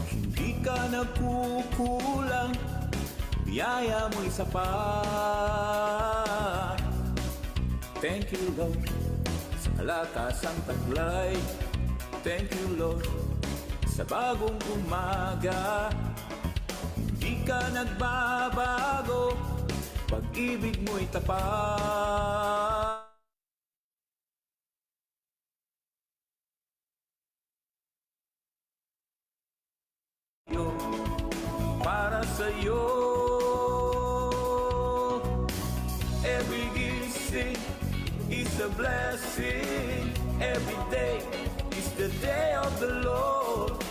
S5: Hindi ka nagkukulang, biyaya mo'y sapat. Thank you Lord sa malakas ang taglay. Thank you Lord sa bagong umaga. Hindi ka nagbabago, pag-ibig mo'y tapat. Para sa'yo, every gising is a blessing. Every day is the day of the Lord.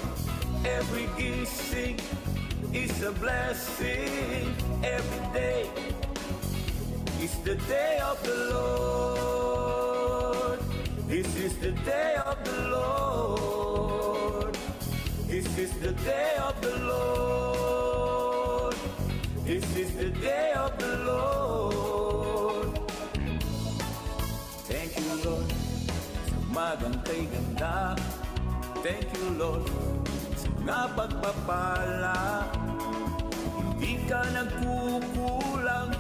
S5: Every gising is a blessing. Every day is the day of the Lord. This is the day of the Lord. This is the day of the Lord. This is the day of the Lord. Thank you Lord sa umagang kay ganda. Thank you Lord sa mga pagpapala. Hindi ka nagkukulang,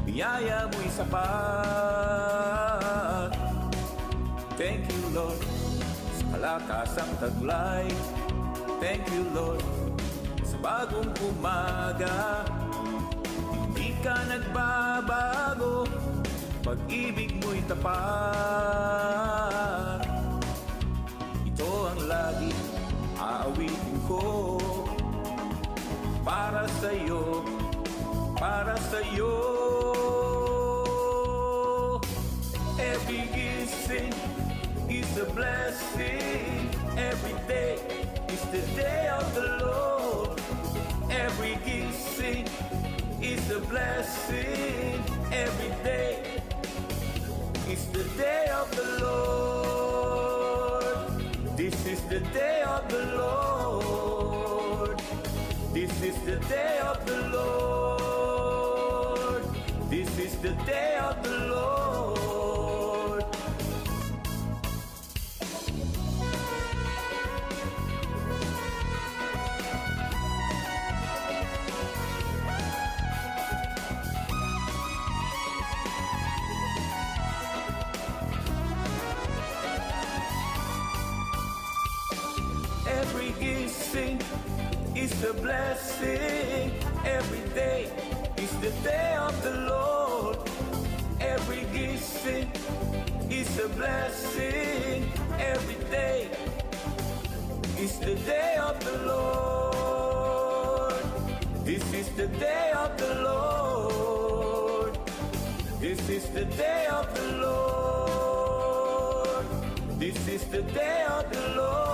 S5: biyaya mo'y sapat. Thank you Lord sa kalakasang taglay. Thank you Lord sa bagong umaga. Hindi ka nagbabago, pag-ibig mo'y tapat. Ito ang lagi aawitin ko. Para sa'yo, para sa'yo. Every gising is a blessing. Every day is the day of the Lord. Every gising is a blessing. Every day is the day of the Lord. This is the day of the Lord. This is the day of the Lord. This is the day of the Lord. Every gising is a blessing. Every day is the day of the Lord. Every gising is a blessing. Every day is the day of the Lord. This is the day of the Lord. This is the day of the Lord. This is the day of the Lord.